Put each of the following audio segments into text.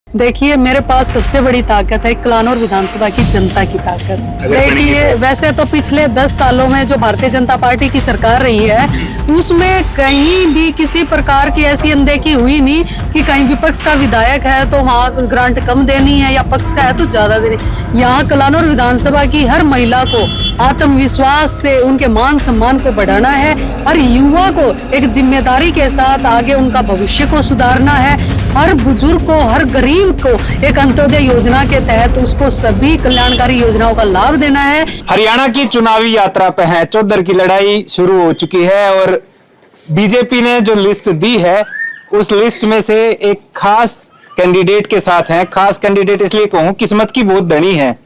देखिए, मेरे पास सबसे बड़ी ताकत है कलानौर विधानसभा की जनता की ताकत। देखिए, वैसे तो पिछले 10 सालों में जो भारतीय जनता पार्टी की सरकार रही है, उसमें कहीं भी किसी प्रकार की ऐसी अनदेखी हुई नहीं कि कहीं विपक्ष का विधायक है तो वहाँ ग्रांट कम देनी है या पक्ष का है तो ज्यादा देनी। यहाँ कलानौर विधानसभा की हर महिला को आत्मविश्वास से उनके मान सम्मान को बढ़ाना है, हर युवा को एक जिम्मेदारी के साथ आगे उनका भविष्य को सुधारना है, हर बुजुर्ग को, हर गरीब को एक अंत्योदय योजना के तहत उसको सभी कल्याणकारी योजनाओं का लाभ देना है। हरियाणा की चुनावी यात्रा पे है, चौधर की लड़ाई शुरू हो चुकी है और बीजेपी ने जो लिस्ट दी है उस लिस्ट में से एक खास कैंडिडेट के साथ है। खास कैंडिडेट इसलिए कहूं, किस्मत की बहुत धनी है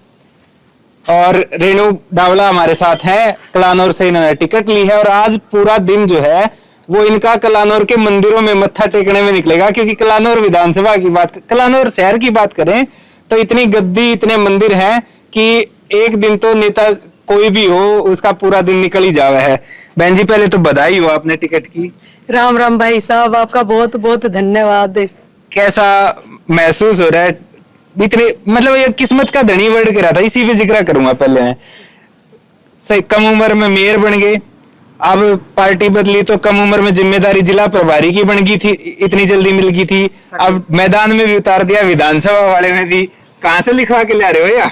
और रेणु डावला हमारे साथ हैं। कलानौर से इन्होंने टिकट ली है और आज पूरा दिन जो है वो इनका कलानौर के मंदिरों में मत्था टेकने में निकलेगा, क्योंकि कलानौर विधानसभा की बात, कलानौर शहर की बात करें तो इतनी गद्दी, इतने मंदिर हैं कि एक दिन तो नेता कोई भी हो उसका पूरा दिन निकल ही जावा है। बहन जी, पहले तो बधाई हो आपने टिकट की। राम राम भाई साहब, आपका बहुत बहुत धन्यवाद। कैसा महसूस हो रहा है? इतने मतलब ये किस्मत का धनी वर्ड करा था, इसी पे जिक्र करूंगा पहले मैं। सही कम उम्र में मेयर बन गए, अब पार्टी बदली तो कम उम्र में जिम्मेदारी जिला प्रभारी की बन गई थी, इतनी जल्दी मिल गई थी। अब मैदान में भी उतार दिया, विधानसभा वाले में भी। कहाँ से लिखवा के ला रहे हो या?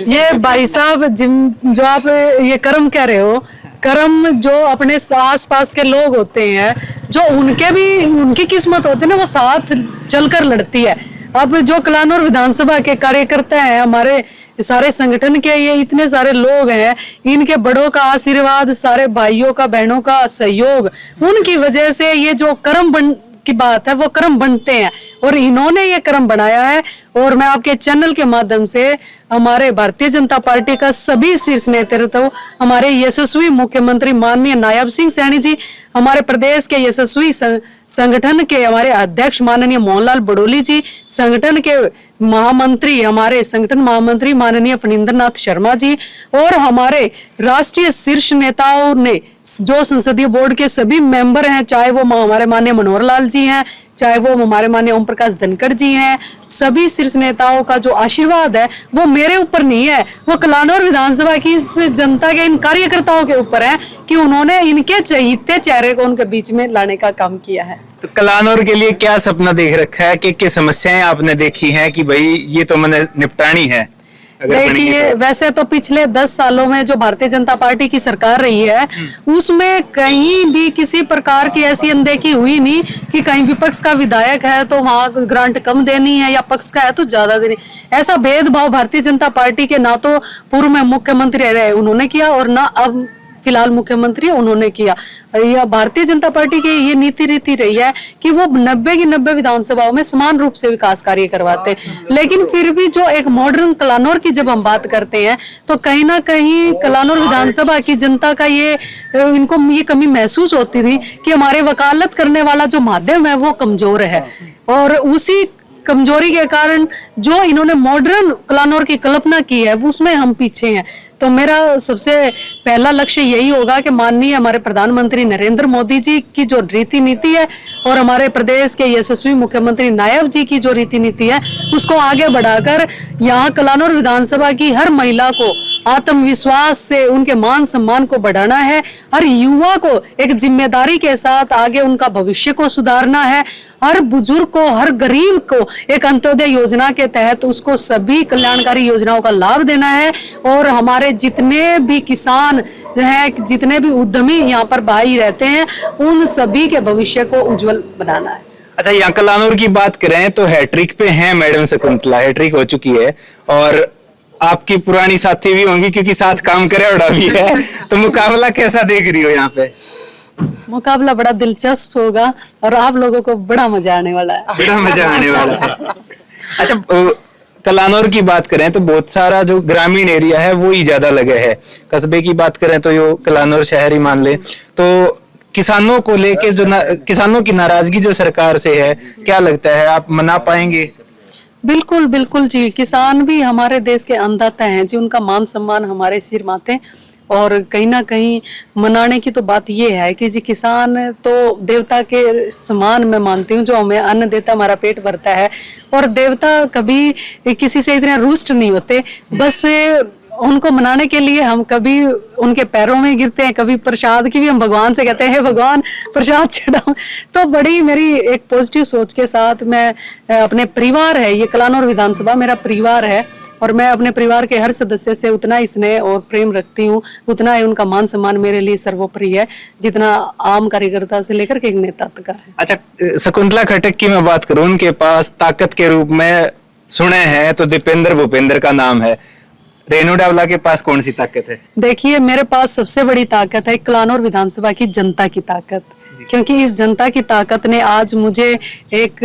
ये भाई साहब जो आप ये कर्म कह रहे हो, कर्म जो अपने आस पास के लोग होते हैं, जो उनकी किस्मत होती है ना, वो साथ चलकर लड़ती है। अब जो कलानौर विधानसभा के कार्यकर्ता हैं, हमारे सारे संगठन के ये इतने सारे लोग हैं, इनके बड़ों का आशीर्वाद, सारे भाइयों का, बहनों का सहयोग, उनकी वजह से ये जो कर्म की बात है वो कर्म बनते हैं और इन्होंने ये कर्म बनाया है। और मैं आपके चैनल के माध्यम से हमारे भारतीय जनता पार्टी का सभी शीर्ष नेतृत्व, हमारे यशस्वी मुख्यमंत्री माननीय नायब सिंह सैनी जी, हमारे प्रदेश के यशस्वी संगठन के हमारे अध्यक्ष माननीय मोहनलाल बड़ोली जी, संगठन के महामंत्री, हमारे संगठन महामंत्री माननीय फणींद्र नाथ शर्मा जी, और हमारे राष्ट्रीय शीर्ष नेताओं ने जो संसदीय बोर्ड के सभी मेंबर हैं, चाहे वो हमारे माननीय मनोहर लाल जी हैं, चाहे वो हमारे माननीय ओम प्रकाश धनखड़ जी हैं, सभी शीर्ष नेताओं का जो आशीर्वाद है वो मेरे ऊपर नहीं है, वो कलानौर विधानसभा की इस जनता के, इन कार्यकर्ताओं के ऊपर है कि उन्होंने इनके चहीते चेहरे को उनके बीच में लाने का काम किया है। तो कलानौर के लिए क्या सपना देख रखा है, क्या समस्याएं आपने देखी हैं कि भाई ये तो मैंने निपटानी है? देखिए, वैसे तो पिछले 10 सालों में जो भारतीय जनता पार्टी की सरकार रही है, उसमें कहीं भी किसी प्रकार की ऐसी अनदेखी हुई नहीं कि कहीं विपक्ष का विधायक है तो वहाँ ग्रांट कम देनी है या पक्ष का है तो ज्यादा देनी। ऐसा भेदभाव भारतीय जनता पार्टी के ना तो पूर्व में मुख्यमंत्री रहे उन्होंने किया और ना अब फिलहाल मुख्यमंत्री उन्होंने किया। यह भारतीय जनता पार्टी की ये नीति रीति रही है कि वो 90 की 90 विधानसभाओं में समान रूप से विकास कार्य करवाते हैं। लेकिन फिर भी जो एक मॉडर्न कलानौर की जब हम बात करते हैं तो कहीं ना कहीं कलानौर विधानसभा की जनता का इनको ये कमी महसूस होती थी कि हमारे वकालत करने वाला जो माध्यम है वो कमजोर है, और उसी कमजोरी के कारण जो इन्होंने मॉडर्न कलानौर की कल्पना की है उसमें हम पीछे हैं। तो मेरा सबसे पहला लक्ष्य यही होगा कि माननीय हमारे प्रधानमंत्री नरेंद्र मोदी जी की जो रीति नीति है और हमारे प्रदेश के यशस्वी मुख्यमंत्री नायब जी की जो रीति नीति है उसको आगे बढ़ाकर यहाँ कलानौर विधानसभा की हर महिला को आत्मविश्वास से उनके मान सम्मान को बढ़ाना है, हर युवा को एक जिम्मेदारी के साथ आगे उनका भविष्य को सुधारना है, हर बुजुर्ग को, हर गरीब को एक अंत्योदय योजना के तहत उसको सभी कल्याणकारी योजनाओं का लाभ देना है, और हमारे जितने भी किसान हैं, जितने भी उद्यमी यहाँ पर भाई रहते हैं, उन सभी के भविष्य को उज्जवल बनाना है। अच्छा, यहाँ कलानौर की बात करें तो हैट्रिक पे हैं मैडम शकुंतला, हैट्रिक हो चुकी है और आपकी पुरानी साथी भी होंगी क्योंकि साथ काम करे उड़ा भी है। तो मुकाबला कैसा देख रही हो यहाँ पे? मुकाबला बड़ा दिलचस्प होगा और आप लोगों को बड़ा मजा आने वाला है। बड़ा मजा आने वाला है। अच्छा, कलानौर की बात करें तो बहुत सारा जो ग्रामीण एरिया है वो ही ज्यादा लगे है। कस्बे की बात करें तो यो कलानौर शहर ही मान ले। तो किसानों को लेके किसानों की नाराजगी जो सरकार से है, क्या लगता है आप मना पाएंगे? बिल्कुल बिल्कुल जी, किसान भी हमारे देश के अन्नदाता हैं जी, उनका मान सम्मान हमारे सिर माथे। और कहीं ना कहीं मनाने की तो बात ये है कि जी किसान तो देवता के समान मैं मानती हूँ, जो हमें अन्न देता हमारा पेट भरता है। और देवता कभी किसी से इतने रुष्ट नहीं होते, बस उनको मनाने के लिए हम कभी उनके पैरों में गिरते हैं, कभी प्रसाद की भी हम भगवान से कहते हैं भगवान प्रसाद चढ़ाओ। तो बड़ी मेरी एक पॉजिटिव सोच के साथ मैं अपने परिवार है, ये कलानौर विधानसभा मेरा परिवार है, और मैं अपने परिवार के हर सदस्य से उतना ही स्नेह और प्रेम रखती हूँ, उतना ही उनका मान सम्मान मेरे लिए सर्वोपरि है, जितना आम कार्यकर्ता से लेकर के एक नेता तक का है। अच्छा, शकुंतला खट्टक की मैं बात करूं, उनके पास ताकत के रूप में सुने हैं तो दीपेंद्र भूपेंद्र का नाम है। रेणु डावला के पास कौन सी ताकत है? देखिए, मेरे पास सबसे बड़ी ताकत है कलानौर विधानसभा की जनता की ताकत, क्योंकि इस जनता की ताकत ने आज मुझे एक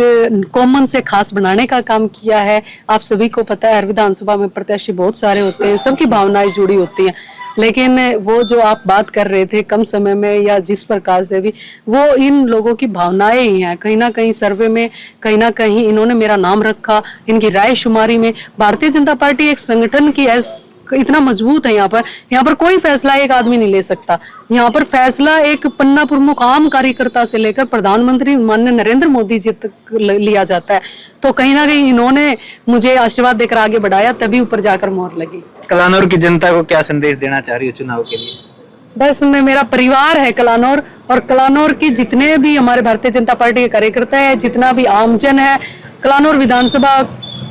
कॉमन से खास बनाने का काम किया है। आप सभी को पता है हर विधानसभा में प्रत्याशी बहुत सारे होते हैं, सबकी भावनाएं जुड़ी होती हैं, लेकिन वो जो आप बात कर रहे थे कम समय में या जिस प्रकार से भी, वो इन लोगों की भावनाएं ही हैं। कहीं ना कहीं सर्वे में कहीं ना कहीं इन्होंने मेरा नाम रखा, इनकी राय शुमारी में। भारतीय जनता पार्टी एक संगठन की इतना मजबूत है, यहाँ पर कोई फैसला एक आदमी नहीं ले सकता। यहाँ पर फैसला एक पन्ना प्रमुख आम कार्यकर्ता से लेकर प्रधानमंत्री माननीय नरेंद्र मोदी जी तक लिया जाता है। तो कहीं ना कहीं इन्होंने मुझे आशीर्वाद देकर आगे बढ़ाया, तभी ऊपर जाकर मोहर लगी। कलानौर की जनता को क्या संदेश देना चाह रही हो चुनाव के लिए? बस मेरा परिवार है कलानौर, और कलानौर के जितने भी हमारे भारतीय जनता पार्टी के कार्यकर्ता है, जितना भी आमजन है, कलानौर विधानसभा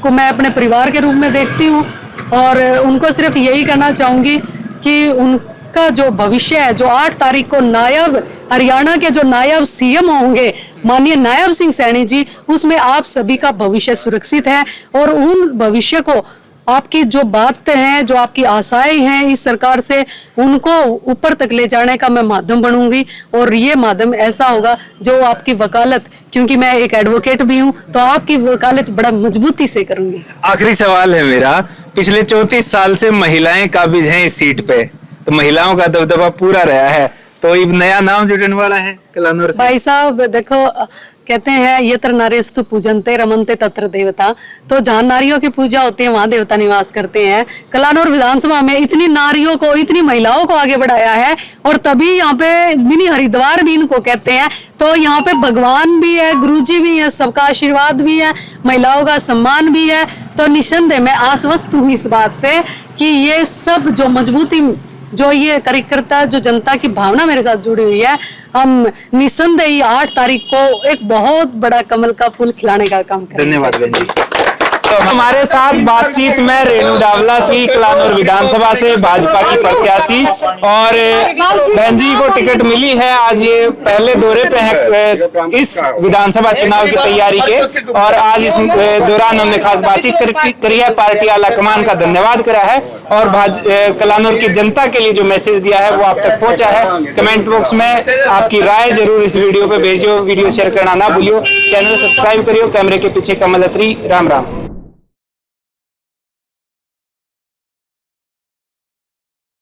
को मैं अपने परिवार के रूप में देखती हूँ। और उनको सिर्फ यही कहना चाहूंगी कि उनका जो भविष्य है, जो 8 तारीख को नायब हरियाणा के जो नायब सीएम होंगे माननीय नायब सिंह सैनी जी, उसमें आप सभी का भविष्य सुरक्षित है। और उन भविष्य को आपकी जो बातें हैं, जो आपकी आशाएं हैं इस सरकार से, उनको ऊपर तक ले जाने का मैं माध्यम बनूंगी। और ये माध्यम ऐसा होगा जो आपकी वकालत, क्योंकि मैं एक एडवोकेट भी हूं, तो आपकी वकालत बड़ा मजबूती से करूंगी। आखिरी सवाल है मेरा, पिछले 34 साल से महिलाएं काबिज हैं इस सीट पे, तो महिलाओं का दबदबा पूरा रहा है, तो एक नया नाम जुड़ने वाला है कलानौर से। भाई साहब देखो, कहते हैं यत्र नार्यस्तु पूजन्ते रमन्ते तत्र देवता, तो जहाँ नारियों की पूजा होती है वहाँ देवता निवास करते हैं। कलानौर विधानसभा में इतनी नारियों को, इतनी महिलाओं को आगे बढ़ाया है, और तभी यहाँ पे मिनी हरिद्वार भी इनको कहते हैं। तो यहाँ पे भगवान भी है, गुरुजी भी है, सबका आशीर्वाद भी है, महिलाओं का सम्मान भी है। तो निसंदेह मैं आश्वस्त हूँ इस बात से कि ये सब जो मजबूती, जो ये कार्यकर्ता, जो जनता की भावना मेरे साथ जुड़ी हुई है, हम निसंदेह 8 तारीख को एक बहुत बड़ा कमल का फूल खिलाने का काम करेंगे। धन्यवाद बहन जी। तो हमारे साथ बातचीत में रेणु डावला थी, कलानौर विधानसभा से भाजपा की प्रत्याशी, और बहन जी को टिकट मिली है। आज ये पहले दौरे पे है इस विधानसभा चुनाव की तैयारी के, और आज इस दौरान हमने खास बातचीत करी है, पार्टी आला कमान का धन्यवाद करा है, और कलानौर की जनता के लिए जो मैसेज दिया है वो आप तक पहुंचा है। कमेंट बॉक्स में आपकी राय जरूर इस वीडियो पे भेजियो, वीडियो शेयर करना ना भूलियो, चैनल सब्सक्राइब करियो। कैमरे के पीछे कमल अत्री, राम राम।